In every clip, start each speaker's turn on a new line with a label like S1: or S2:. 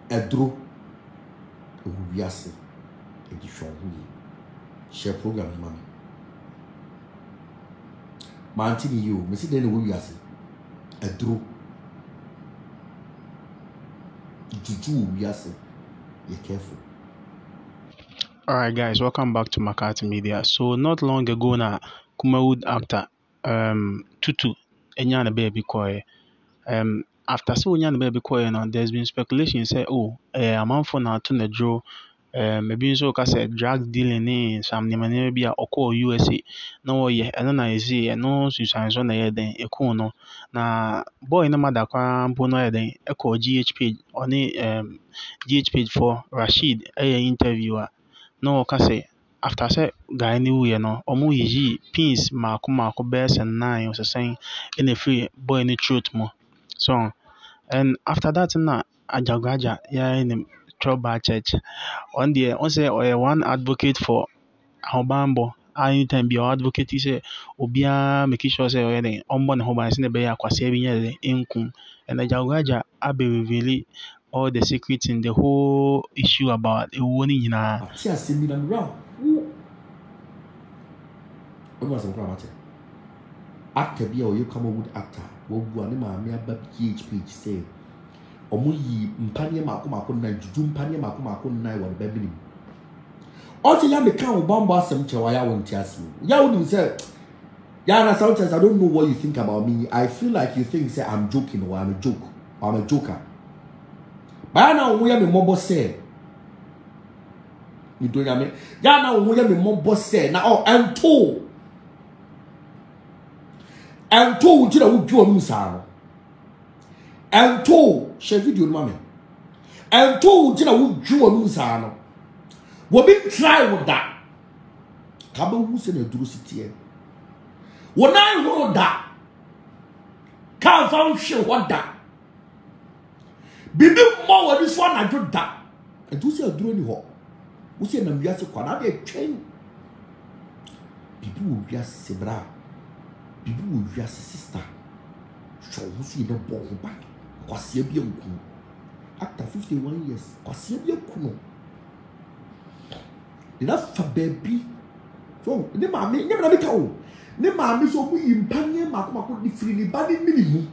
S1: Edro Ubiase edition share program man. Mantini you, Missy Denny Ubiase Edro Juju Ubiase. Be careful.
S2: Alright guys, welcome back to McCarthy Media. So not long ago now, Kumawood actor Tutu Enyana baby koi. After so Enyana baby koi now, there's been speculation say a man for now to the draw. Maybe so say drug dealing in some name be a oko USA. No yeah, I don't know is it no Susan so na then a kono. Na boy no matter kwa mpono then echo GH page on GH page for Rashid interviewer. No say after say guy ni we no omo yi pins mako best and 9 was saying in a free boy in the truth mo. So and after that na Ajagurajah yeah in trouble church on the on say one advocate for Hobambo anytime be advocate say obia make sure say oyɛ on ne ho ban say na be akwase bi nyɛ enkum and Ajagurajah abe really all the secrets in the whole issue about ewo ni nyinaa.
S1: See, I see me around. What was the actor be or you Kumawood actor? What do I mean? My GH page say, Omuyi Mpanya Mako na Juju Mpanya Mako na wa baby. Also, ya me can bomba some chawaya won't tell you. Ya wouldn't say, Yana, sometimes I don't know what you think about me. I feel like you think say I'm joking or I'm a joke or I'm a joker. But now we have a mobile say. You don't know. Ya now we have a mobile say. Now, and two. And two, you know, would you lose her? And two, share video, mammy. And two, you know, would you lose her? We'll be try with that. Kaba who's in a drusity. When I wrote that, can't found sure what that. Be more with this one, I do that. And to say a drone hole. Who say, I'm just a quad, chain. People will just say, bra. People will just sister. So who see the ball back? Kwasebia Kuno. After 51 years, Kwasebia Kuno. Enough for baby. So, the mammy never let go. The mammy so we in Panya Mako the freely body minimum.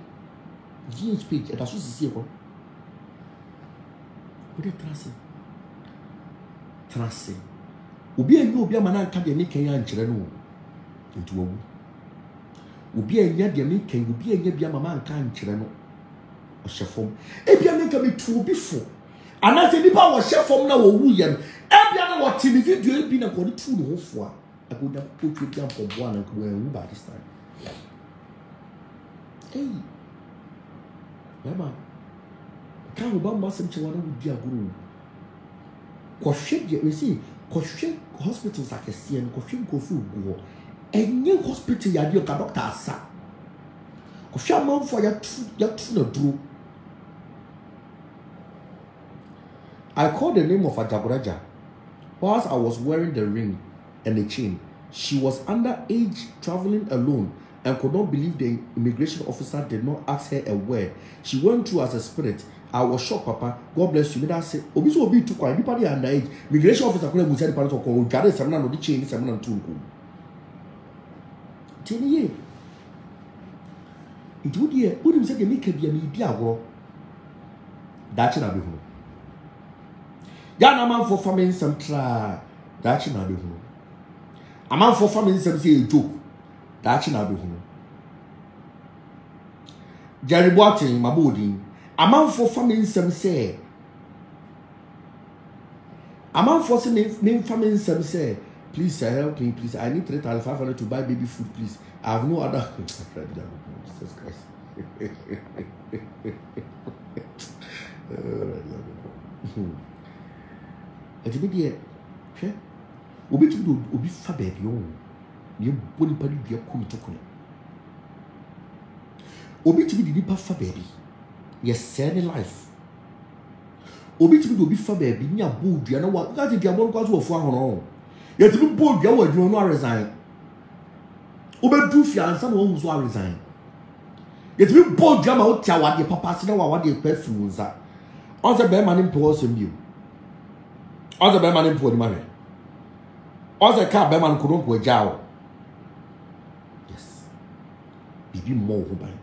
S1: GH page at a social. What a tracing. Ubi and no be a man and Kabiani Kenyan Chirano into a Ubi and Yadiani can be a Yabia man can't Chirano or Chefom. Ebian can be true before. And I said, if I was Chefom now, William, Ebian what TV you been according to the whole I could have put you down for one and go and by this time. Hey, Mama, can't Obama some Chihuahua would be a guru. Kwashe, you see, Kwashe hospitals like a sea and Kwashe go through war. And new hospital, you have your doctor, sir. Kwashe mom for your true do. I called the name of Ajagurajah. Whilst I was wearing the ring and the chain, she was underage, traveling alone, and could not believe the immigration officer did not ask her a word. She went through as a spirit. I was shocked, Papa. God bless you. I said, Obiso will be too quiet. Anybody underage. Immigration officer couldn't say the parents of Congo. Gather some of the chain, some of them too. 10 years. It would be a good say, make a media war. That's not be home. Yana man for family some try. That's not be home. A man for family some say a joke. That's not be home. Jerry Boating, my body. A man for family some say. A man for some name family some say. Please, sir, help me, please. I need 3,500 to buy baby food, please. I have no other. Jesus Christ. And you be here. Obi to do Obi fa baby on. You wouldn't pay your cool to call. Obi to be the deeper fa baby. Yes, send life. Obi to be Obi fa baby. Near board, you know what? That's if you want to go for one. Yet to be bold, you will not resign. Obi do fear and some who will resign. Yet to be bold, you will tell what your papa said or what your perfume was that. Oza be man impo sembiu. Oza be man impo ni mare. Oza ka be man kuno ko jawo. Yes. Bibi mo ho ban.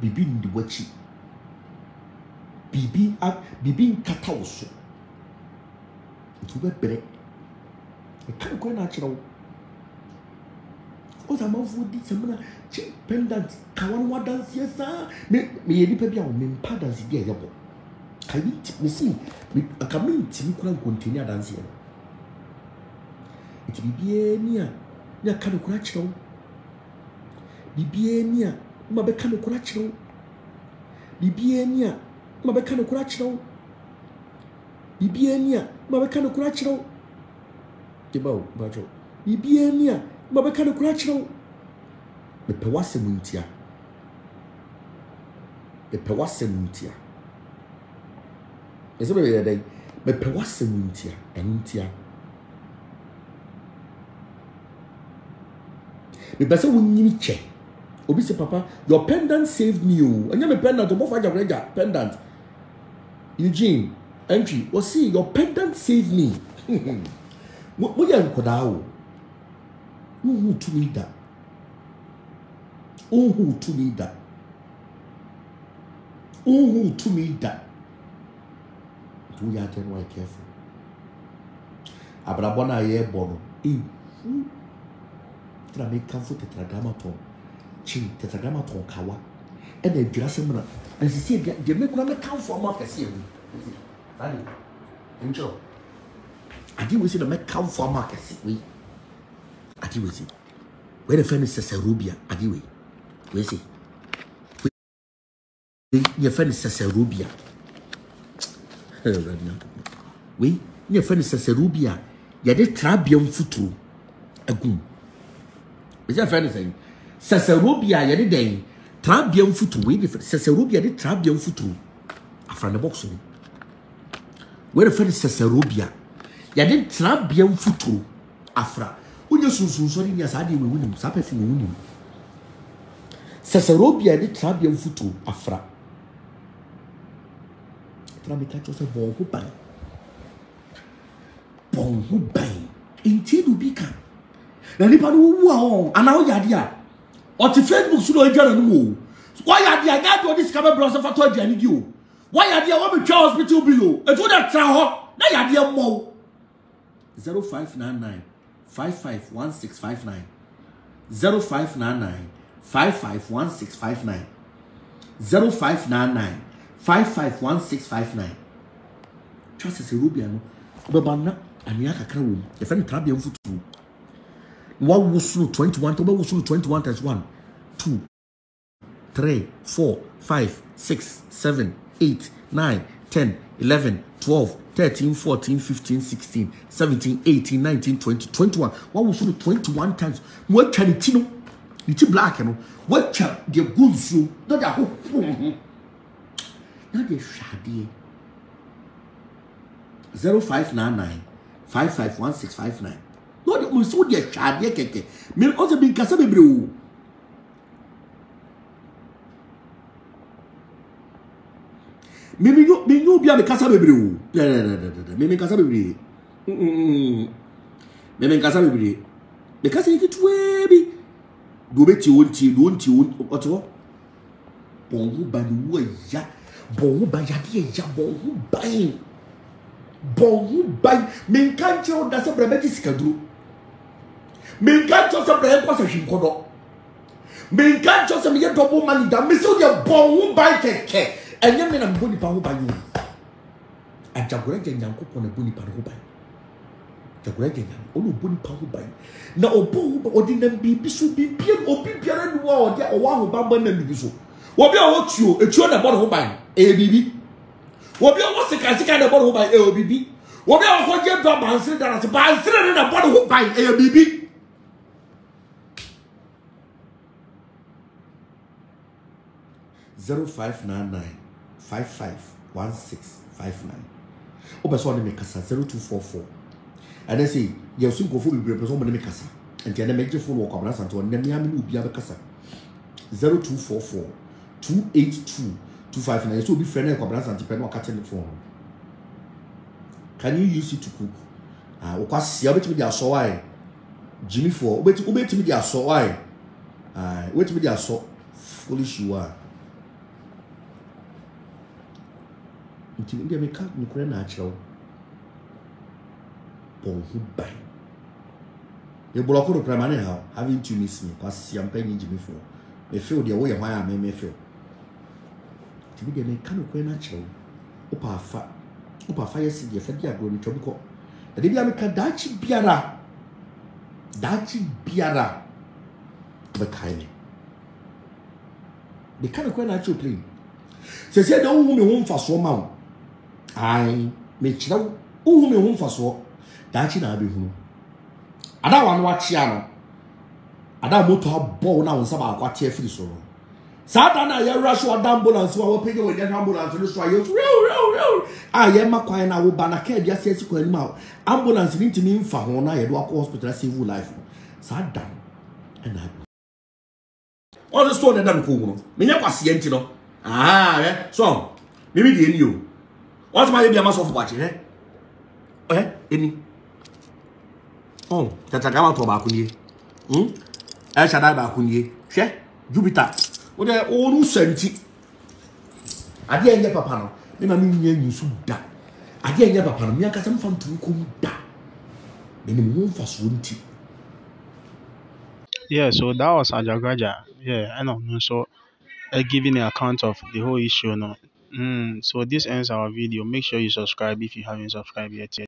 S1: Bibi ndi wachi. Bibi nkata oso. Ntu be bere. E kan ko na kire wo. Oza ma fu di semna pendant kawan wa dance yesa me yedi pa bia o me mpa dance dia yebo. Kayi me si me akamin ti kura continue dance ye. Iti bibie ni a ya ka no kura kire wo. Bibie ni a ma be ka no kura kire wo. Bibie ni a ma be ka no kura kire wo. Bibie ni a ma be ka no kura kire wo. Tibawo bajo. Bibie ni a ma be ka no kura kire wo. Me pe wasemuntia. Me pe wasemuntia. Ese be be dey. Me pe wasemuntia. Entia. Me be se wonyini che. Obi se papa, your pendant saved me o. Anya me pendant obo fa Ajagurajah pendant. Eugene, entry. O see your pendant saved me. Mo ya nkoda o. Who to me that? Who to me that? Who to me that? Do you have to be careful? Abrabona ye bono. Tra me kanfo tetragrammaton. Chi tetragrammaton kawa. And the grassmana. And she said, "You make me kanfo ma kese wi." Daddy, enjoy. Adi we say the make kanfo ma kese wi. Adi we say. Where the friend is Sesarubia, adi we. We say. Your friend is Sesarubia. We, your friend is Sesarubia. You did trabium futu. A goon. Is your friend saying? Sesarubia, you did day. Trabium futu. We different. Sesarubia did trabium futu. A friend of boxing. Where the friend is Sesarubia. You did trabium futu. Afra. Unya sunsun so ni asade we wunim sapefi we wunim Sesarobia de trabiam futu afra tra me ka chose bon ho ban enti du bi kan na nipa no wu a on ana o yade a o ti Facebook so no adwara no mo why yade a ga do this camera browser for to adwani di o why yade a wo be twa hospital below e to da tra ho na yade a mo 0599 551659 0599 551659 0599 551659 Trust is a Rubiano. Babana and Yaka room. The friend Trabian foot. One was 21 to 21 times 1 2 3 4 5 6 7 8 9 10 11 12 13 14 15 16 17 18 19 20 21 one was 21 times what can it know it's black you know what can the good so not a hope not the shady 0599 551659 no the most so the shady keke me also been kasa bebre Mimi no bia me kasa bebre o. Mimi kasa bebre. Mimi kasa bebre. Me kasa yiki tuwe bi. Do beti wonti oto. Bonhu ban wo ya. Bonhu ban ya de ya bonhu ban. Bonhu ban. Me kan cho da se brebe ti sikaduro. Me kan cho se brebe kwa se hwinkodo. Me kan cho se me ye double money da me so de bonhu ban keke. And you mean I'm going to power by you. Ajagurajah Yankopon a bunny power by. Ajagurajah only bunny power by. Now, or didn't be so be peer or be peer and war or one who bamban and be so. What be what you a tune about who by ABB? What be what's the kind of bottle by ABB? What be what you drop and say that as a by three in a bottle by ABB? (0599) 551659. Obeso make kasa 0244. And then say you soon go for the person make kasa. And then make phone work on Santo and then me am no bia kasa. 0244 282 25 na you so be friend e Kwabena Asiamah no catch the phone. Can you use it to cook? Okwasia obetimi dia so why Jimmy for obetimi dia so why obetimi dia so foolish you are. Until India make up no kure na achew. Bon hu bai. You block the primary how having to miss me because I'm paying Jimmy for. Me feel the way why I me feel. Until India make up no kure na achew. Opa fa yes the fed dia go ni tobiko. The baby ameka dachi biara be kaine. The kind of kure na achew play. Say don't hu me ho mfa so ma. Ai me kira hu me ho mfa so. Dachi na be hunu. Ada wa no achia no. Ada moto abo na won saba akwate afiri so. Sada na ya rush wa ambulance wa pege we get ambulance no so ayo. Ye makwan na wo ba na ka dia sesi kwa anima. Ambulance ni ntimi mfa ho na ye do akọ hospital save life. Sada na. All the store na ko no. Me nya kwase enti no. So. Mimi di eni o. What my be amaso for bachi eni. Oh, tatagama to ba kunye. Shada ba kunye. Hwe Jupiter. O de onu senti. Ade enye papa no. Me ma me nya nyusu da. Ade enye papa no. Me aka sam fam tu ko da. Me ni mo fa so nti.
S2: Yeah, so that was Ajagurajah. Yeah, I know. So giving an account of the whole issue. No. So this ends our video. Make sure you subscribe if you haven't subscribed yet.